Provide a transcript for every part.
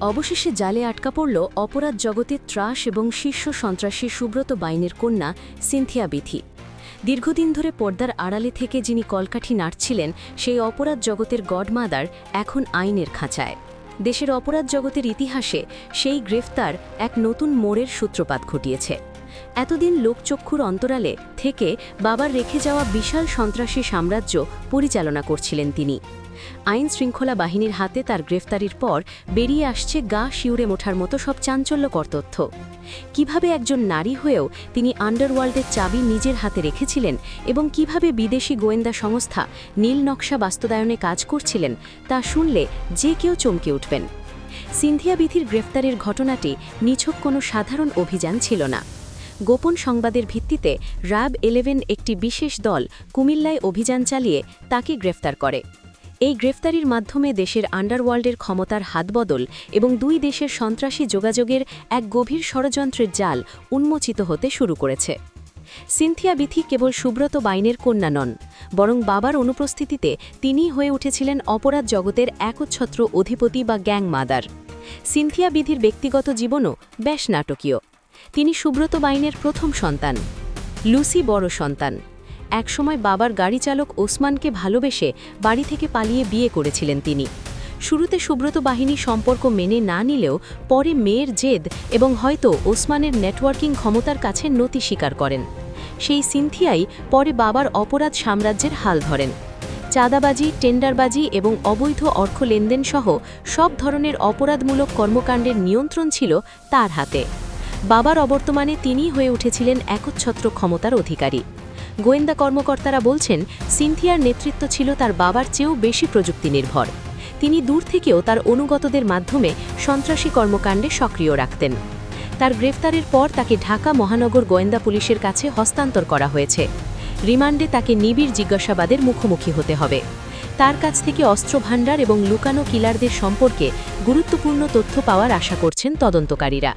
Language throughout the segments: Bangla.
অবশেষে জালে আটকা পড়ল অপরাধ জগতের ত্রাস এবং শীর্ষ সন্ত্রাসী সুব্রত বাইনের কন্যা সিনথিয়া বিথি। দীর্ঘদিন ধরে পর্দার আড়ালে থেকে যিনি কলকাঠি নাড়ছিলেন সেই অপরাধ জগতের গডমাদার এখন আইনের খাঁচায়। দেশের অপরাধ জগতের ইতিহাসে সেই গ্রেফতার এক নতুন মোড়ের সূত্রপাত ঘটিয়েছে। এতদিন লোকচক্ষুর অন্তরালে থেকে বাবার রেখে যাওয়া বিশাল সন্ত্রাসী সাম্রাজ্য পরিচালনা করছিলেন তিনি। আইন শৃঙ্খলা বাহিনীর হাতে তার গ্রেফতারির পর বেরিয়ে আসছে গা শিউরে ওঠার মতো সব চাঞ্চল্যকর তথ্য। কিভাবে একজন নারী হয়েও তিনি আন্ডারওয়ার্ল্ডের চাবি নিজের হাতে রেখেছিলেন এবং কিভাবে বিদেশি গোয়েন্দা সংস্থা নীল নকশা বাস্তবায়নে কাজ করছিলেন তা শুনলে যে কেউ চমকে উঠবেন। সিনথিয়া বিথির গ্রেফতারের ঘটনাটি নিছক কোনো সাধারণ অভিযান ছিল না। গোপন সংবাদের ভিত্তিতে র্যাব 11 একটি বিশেষ দল কুমিল্লায় অভিযান চালিয়ে তাকে গ্রেফতার করে। এই গ্রেফতারির মাধ্যমে দেশের আন্ডারওয়ার্ল্ডের ক্ষমতার হাতবদল এবং দুই দেশের সন্ত্রাসী যোগাযোগের এক গভীর ষড়যন্ত্রের জাল উন্মোচিত হতে শুরু করেছে। সিনথিয়া বিথি কেবল সুব্রত বাইনের কন্যা নন, বরং বাবার অনুপস্থিতিতে তিনিই হয়ে উঠেছিলেন অপরাধ জগতের একচ্ছত্র অধিপতি বা গ্যাং মাদার। সিনথিয়া বিথির ব্যক্তিগত জীবনও বেশ নাটকীয়। তিনি সুব্রত বাইনের প্রথম সন্তান, লুসি বড় সন্তান। একসময় বাবার গাড়ি চালক ওসমানকে ভালোবেসে বাড়ি থেকে পালিয়ে বিয়ে করেছিলেন তিনি। শুরুতে সুব্রত বাহিনী সম্পর্ক মেনে না নিলেও পরে মেয়ের জেদ এবং হয়তো ওসমানের নেটওয়ার্কিং ক্ষমতার কাছে নতি স্বীকার করেন। সেই সিনথিয়াই পরে বাবার অপরাধ সাম্রাজ্যের হাল ধরেন। চাঁদাবাজি, টেন্ডারবাজি এবং অবৈধ অর্থ লেনদেন সহ সব ধরনের অপরাধমূলক কর্মকাণ্ডের নিয়ন্ত্রণ ছিল তার হাতে। বাবার অবর্তমানে তিনিই হয়ে উঠেছিলেন একচ্ছত্র ক্ষমতার অধিকারী। গোয়েন্দা কর্মকর্তারা বলছেন, সিনথিয়ার নেতৃত্ব ছিল তার বাবার চেয়েও বেশি প্রযুক্তি নির্ভর। তিনি দূর থেকেও তার অনুগতদের মাধ্যমে সন্ত্রাসী কর্মকাণ্ডে সক্রিয় রাখতেন। তার গ্রেফতারের পর তাকে ঢাকা মহানগর গোয়েন্দা পুলিশের কাছে হস্তান্তর করা হয়েছে। রিমান্ডে তাকে নিবিড় জিজ্ঞাসাবাদের মুখোমুখি হতে হবে। তার কাছ থেকে অস্ত্রভাণ্ডার এবং লুকানো কিলারদের সম্পর্কে গুরুত্বপূর্ণ তথ্য পাওয়ার আশা করছেন তদন্তকারীরা।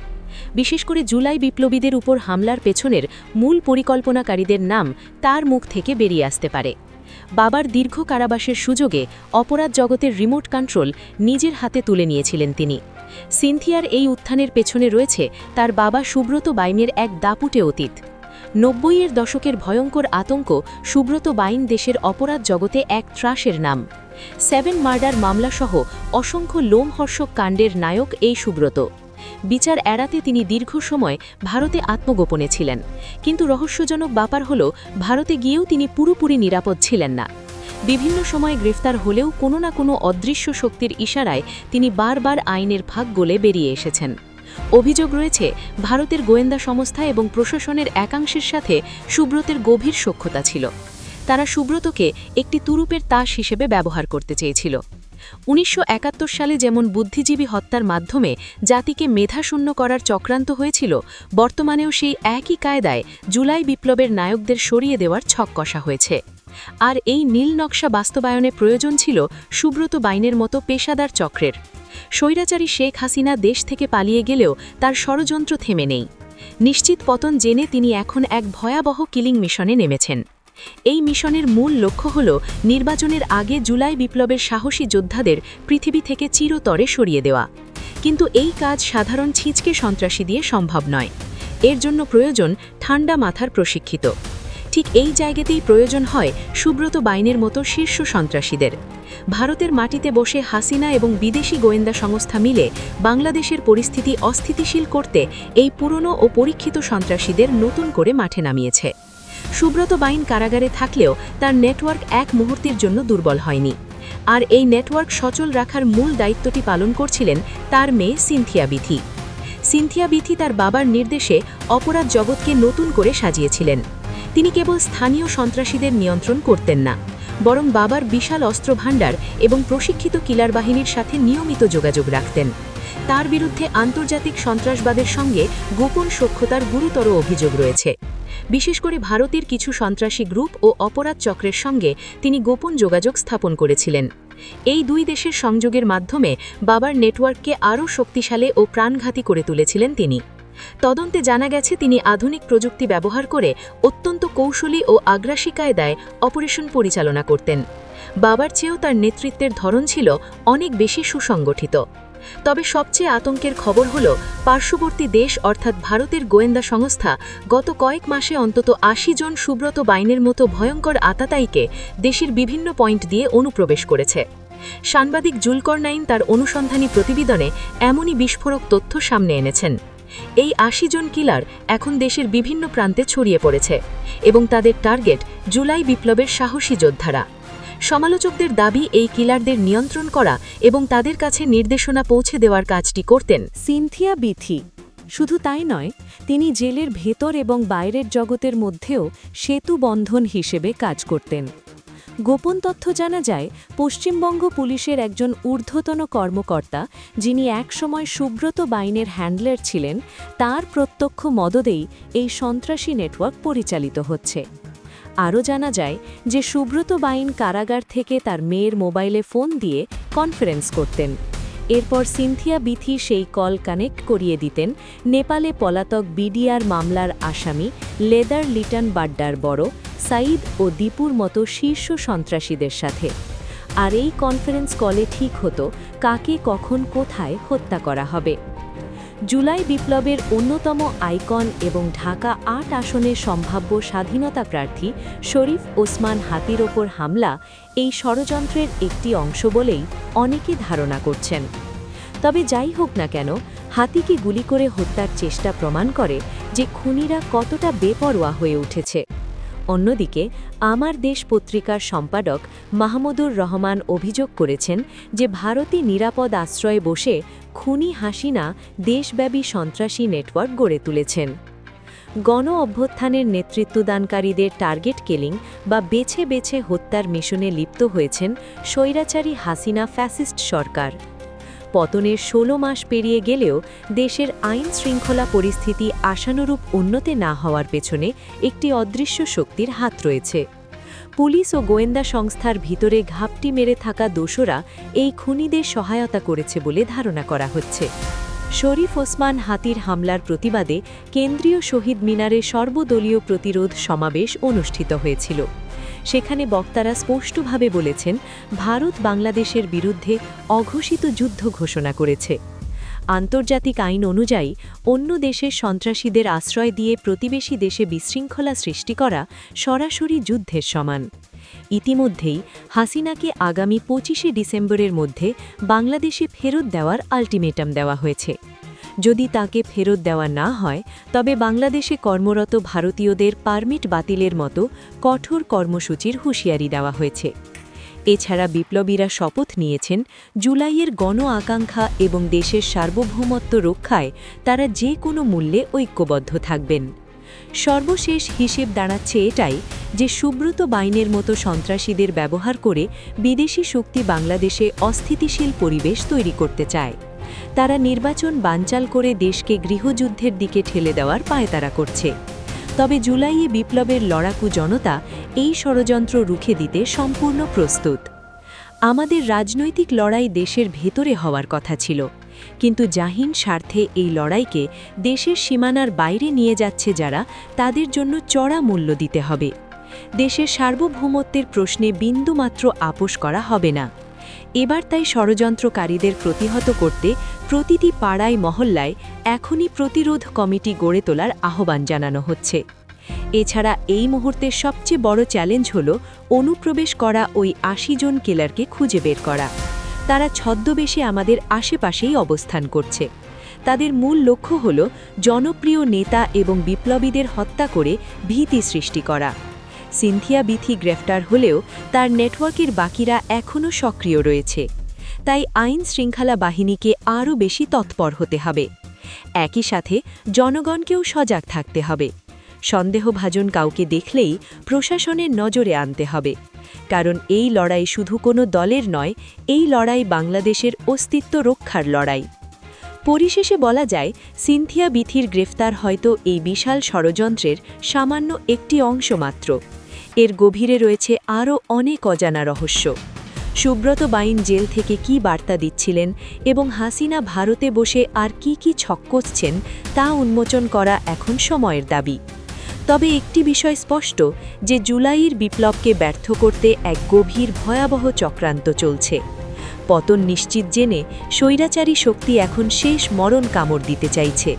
বিশেষ করে জুলাই বিপ্লবীদের উপর হামলার পেছনের মূল পরিকল্পনাকারীদের নাম তার মুখ থেকে বেরিয়ে আসতে পারে। বাবার দীর্ঘ কারাবাসের সুযোগে অপরাধ জগতের রিমোট কন্ট্রোল নিজের হাতে তুলে নিয়েছিলেন তিনি। সিনথিয়ার এই উত্থানের পেছনে রয়েছে তার বাবা সুব্রত বাইনের এক দাপুটে অতীত। 90-এর দশকের ভয়ঙ্কর আতঙ্ক সুব্রত বাইন দেশের অপরাধ জগতে এক ত্রাসের নাম। 7 মার্ডার মামলাসহ অসংখ্য লোমহর্ষক কাণ্ডের নায়ক এই সুব্রত। বিচার এড়াতে তিনি দীর্ঘ সময় ভারতে আত্মগোপনে ছিলেন, কিন্তু রহস্যজনক ব্যাপার হল ভারতে গিয়েও তিনি পুরোপুরি নিরাপদ ছিলেন না। বিভিন্ন সময় গ্রেফতার হলেও কোনো না কোনো অদৃশ্য শক্তির ইশারায় তিনি বারবার আইনের ফাঁক গলে বেরিয়ে এসেছেন। অভিযোগ রয়েছে ভারতের গোয়েন্দা সংস্থা এবং প্রশাসনের একাংশের সাথে সুব্রতের গভীর সখ্যতা ছিল। তারা সুব্রতকে একটি তুরুপের তাস হিসেবে ব্যবহার করতে চেয়েছিল। 1971 সালে যেমন বুদ্ধিজীবী হত্যার মাধ্যমে জাতিকে মেধাশূন্য করার চক্রান্ত হয়েছিল, বর্তমানেও সেই একই কায়দায় জুলাই বিপ্লবের নায়কদের সরিয়ে দেওয়ার ছক কষা হয়েছে। আর এই নীল নকশা বাস্তবায়নে প্রয়োজন ছিল সুব্রত বাইনের মতো পেশাদার চক্রের। স্বৈরাচারী শেখ হাসিনা দেশ থেকে পালিয়ে গেলেও তার ষড়যন্ত্র থেমে নেই। নিশ্চিত পতন জেনে তিনি এখন এক ভয়াবহ কিলিং মিশনে নেমেছেন। এই মিশনের মূল লক্ষ্য হল নির্বাচনের আগে জুলাই বিপ্লবের সাহসী যোদ্ধাদের পৃথিবী থেকে চিরতরে সরিয়ে দেওয়া। কিন্তু এই কাজ সাধারণ ছিচকে সন্ত্রাসী দিয়ে সম্ভব নয়। এর জন্য প্রয়োজন ঠান্ডা মাথার প্রশিক্ষিত। ঠিক এই জায়গাতেই প্রয়োজন হয় সুব্রত বাইনের মতো শীর্ষ সন্ত্রাসীদের। ভারতের মাটিতে বসে হাসিনা এবং বিদেশি গোয়েন্দা সংস্থা মিলে বাংলাদেশের পরিস্থিতি অস্থিতিশীল করতে এই পুরনো ও পরীক্ষিত সন্ত্রাসীদের নতুন করে মাঠে নামিয়েছে। সুব্রত বাইন কারাগারে থাকলেও তার নেটওয়ার্ক এক মুহূর্তের জন্য দুর্বল হয়নি। আর এই নেটওয়ার্ক সচল রাখার মূল দায়িত্বটি পালন করছিলেন তার মেয়ে সিনথিয়া বিথি। সিনথিয়া বিথি তার বাবার নির্দেশে অপরাধ জগৎকে নতুন করে সাজিয়েছিলেন। তিনি কেবল স্থানীয় সন্ত্রাসীদের নিয়ন্ত্রণ করতেন না, বরং বাবার বিশাল অস্ত্রভাণ্ডার এবং প্রশিক্ষিত কিলার বাহিনীর সাথে নিয়মিত যোগাযোগ রাখতেন। তার বিরুদ্ধে আন্তর্জাতিক সন্ত্রাসবাদের সঙ্গে গোপন সখ্যতার গুরুতর অভিযোগ রয়েছে। বিশেষ করে ভারতের কিছু সন্ত্রাসী গ্রুপ ও অপরাধ চক্রের সঙ্গে তিনি গোপন যোগাযোগ স্থাপন করেছিলেন। এই দুই দেশের সংযোগের মাধ্যমে বাবার নেটওয়ার্ককে আরও শক্তিশালী ও প্রাণঘাতী করে তুলেছিলেন তিনি। তদন্তে জানা গেছে তিনি আধুনিক প্রযুক্তি ব্যবহার করে অত্যন্ত কৌশলী ও আগ্রাসী কায়দায় অপারেশন পরিচালনা করতেন। বাবার চেয়েও তার নেতৃত্বের ধরন ছিল অনেক বেশি সুসংগঠিত। তবে সবচেয়ে আতঙ্কের খবর হল পার্শ্ববর্তী দেশ অর্থাৎ ভারতের গোয়েন্দা সংস্থা গত কয়েক মাসে অন্তত ৮০ জন সুব্রত বাইনের মতো ভয়ঙ্কর আততায়ীকে দেশের বিভিন্ন পয়েন্ট দিয়ে অনুপ্রবেশ করেছে। সাংবাদিক জুলকরনাইন তার অনুসন্ধানী প্রতিবেদনে এমনই বিস্ফোরক তথ্য সামনে এনেছেন। এই ৮০ জন কিলার এখন দেশের বিভিন্ন প্রান্তে ছড়িয়ে পড়েছে এবং তাদের টার্গেট জুলাই বিপ্লবের সাহসী যোদ্ধারা। সমালোচকদের দাবি এই কিলারদের নিয়ন্ত্রণ করা এবং তাদের কাছে নির্দেশনা পৌঁছে দেওয়ার কাজটি করতেন সিনথিয়া বিথি। শুধু তাই নয়, তিনি জেলের ভেতর এবং বাইরের জগতের মধ্যেও সেতু বন্ধন হিসেবে কাজ করতেন। গোপন তথ্য জানা যায়, পশ্চিমবঙ্গ পুলিশের একজন ঊর্ধ্বতন কর্মকর্তা, যিনি একসময় সুব্রত বাইনের হ্যান্ডলার ছিলেন, তার প্রত্যক্ষ মদদেই এই সন্ত্রাসী নেটওয়ার্ক পরিচালিত হচ্ছে। আরও জানা যায় যে সুব্রত বাইন কারাগার থেকে তার মেয়ের মোবাইলে ফোন দিয়ে কনফারেন্স করতেন। এরপর সিনথিয়া বিথি সেই কল কানেক্ট করিয়ে দিতেন নেপালে পলাতক বিডিআর মামলার আসামি লেদার লিটন বাড্ডার বড় সাইদ ও দীপুর মতো শীর্ষ সন্ত্রাসীদের সাথে। আর এই কনফারেন্স কলে ঠিক হতো কাকে কখন কোথায় হত্যা করা হবে। জুলাই বিপ্লবের অন্যতম আইকন এবং ঢাকা ৮ আসনের সম্ভাব্য স্বাধীনতা প্রার্থী শরীফ ওসমান হাতির ওপর হামলা এই ষড়যন্ত্রের একটি অংশ বলেই অনেকে ধারণা করছেন। তবে যাই হোক না কেন, হাতিকে গুলি করে হত্যার চেষ্টা প্রমাণ করে যে খুনিরা কতটা বেপরোয়া হয়ে উঠেছে। অন্যদিকে আমার দেশ পত্রিকার সম্পাদক মাহমুদুর রহমান অভিযোগ করেছেন যে ভারতে নিরাপদ আশ্রয়ে বসে খুনি হাসিনা দেশব্যাপী সন্ত্রাসী নেটওয়ার্ক গড়ে তুলেছেন। গণ অভ্যুত্থানের নেতৃত্বদানকারীদের টার্গেট কিলিং বা বেছে বেছে হত্যার মিশনে লিপ্ত হয়েছেন স্বৈরাচারী হাসিনা ফ্যাসিস্ট সরকার। পতনের ১৬ মাস পেরিয়ে গেলেও দেশের আইন শৃঙ্খলা পরিস্থিতি আশানুরূপ উন্নতি না হওয়ার পেছনে একটি অদৃশ্য শক্তির হাত রয়েছে। পুলিশ ও গোয়েন্দা সংস্থার ভিতরে ঘাপটি মেরে থাকা দোসরা এই খুনিদের সহায়তা করেছে বলে ধারণা করা হচ্ছে। শরীফ ওসমান হাতির হামলার প্রতিবাদে কেন্দ্রীয় শহীদ মিনারে সর্বদলীয় প্রতিরোধ সমাবেশ অনুষ্ঠিত হয়েছিল। সেখানে বক্তারা স্পষ্টভাবে বলেছেন, ভারত বাংলাদেশের বিরুদ্ধে অঘোষিত যুদ্ধ ঘোষণা করেছে। আন্তর্জাতিক আইন অনুযায়ী অন্য দেশের সন্ত্রাসীদের আশ্রয় দিয়ে প্রতিবেশী দেশে বিশৃঙ্খলা সৃষ্টি করা সরাসরি যুদ্ধের সমান। ইতিমধ্যেই হাসিনাকে আগামী ২৫শে ডিসেম্বরের মধ্যে বাংলাদেশে ফেরত দেওয়ার আল্টিমেটাম দেওয়া হয়েছে। যদি তাকে ফেরত দেওয়া না হয়, তবে বাংলাদেশে কর্মরত ভারতীয়দের পারমিট বাতিলের মতো কঠোর কর্মসূচির হুঁশিয়ারি দেওয়া হয়েছে। এছাড়া বিপ্লবীরা শপথ নিয়েছেন জুলাইয়ের গণ আকাঙ্ক্ষা এবং দেশের সার্বভৌমত্ব রক্ষায় তারা যে কোনো মূল্যে ঐক্যবদ্ধ থাকবেন। সর্বশেষ হিসেব দাঁড়াচ্ছে এটাই যে সুব্রত বাইনের মতো সন্ত্রাসীদের ব্যবহার করে বিদেশি শক্তি বাংলাদেশে অস্থিতিশীল পরিবেশ তৈরি করতে চায়। তারা নির্বাচন বানচাল করে দেশকে গৃহযুদ্ধের দিকে ঠেলে দেওয়ার পায়তারা করছে। তবে জুলাইয়ে বিপ্লবের লড়াকু জনতা এই ষড়যন্ত্র রুখে দিতে সম্পূর্ণ প্রস্তুত। আমাদের রাজনৈতিক লড়াই দেশের ভেতরে হওয়ার কথা ছিল, কিন্তু জাহিন স্বার্থে এই লড়াইকে দেশের সীমানার বাইরে নিয়ে যাচ্ছে যারা, তাদের জন্য চড়া মূল্য দিতে হবে। দেশের সার্বভৌমত্বের প্রশ্নে বিন্দুমাত্র আপোস করা হবে না। এবার তাই ষড়যন্ত্রকারীদের প্রতিহত করতে প্রতিটি পাড়ায় মহল্লায় এখনই প্রতিরোধ কমিটি গড়ে তোলার আহ্বান জানানো হচ্ছে। এছাড়া এই মুহূর্তের সবচেয়ে বড় চ্যালেঞ্জ হল অনুপ্রবেশ করা ওই ৮০ জন কিলারকে খুঁজে বের করা। তারা ছদ্মবেশে আমাদের আশেপাশেই অবস্থান করছে। তাদের মূল লক্ষ্য হল জনপ্রিয় নেতা এবং বিপ্লবীদের হত্যা করে ভীতি সৃষ্টি করা। সিনথিয়া বিথি গ্রেফতার হলেও তার নেটওয়ার্কের বাকিরা এখনও সক্রিয় রয়েছে। তাই আইন শৃঙ্খলা বাহিনীকে আরও বেশি তৎপর হতে হবে। একই সাথে জনগণকেও সজাগ থাকতে হবে। সন্দেহভাজন কাউকে দেখলেই প্রশাসনের নজরে আনতে হবে, কারণ এই লড়াই শুধু কোনো দলের নয়, এই লড়াই বাংলাদেশের অস্তিত্ব রক্ষার লড়াই। পরিশেষে বলা যায়, সিনথিয়া বিথির গ্রেফতার হয়তো এই বিশাল ষড়যন্ত্রের সামান্য একটি অংশ মাত্র। এর গভীরে রয়েছে আরও অনেক অজানা রহস্য। সুব্রত বাইন জেল থেকে কী বার্তা দিচ্ছিলেন এবং হাসিনা ভারতে বসে আর কি ছক কষছেন তা উন্মোচন করা এখন সময়ের দাবি। তবে একটি বিষয় স্পষ্ট যে জুলাইয়ের বিপ্লবকে ব্যর্থ করতে এক গভীর ভয়াবহ চক্রান্ত চলছে। পতন নিশ্চিত জেনে স্বৈরাচারী শক্তি এখন শেষ মরণ কামড় দিতে চাইছে।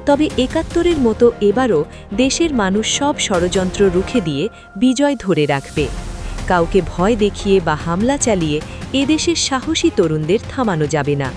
তবে ৭১-এর মতো এবারও দেশের মানুষ সব ষড়যন্ত্র রুখে দিয়ে বিজয় ধরে রাখবে। কাউকে ভয় দেখিয়ে বা হামলা চালিয়ে এদেশের সাহসী তরুণদের থামানো যাবে না।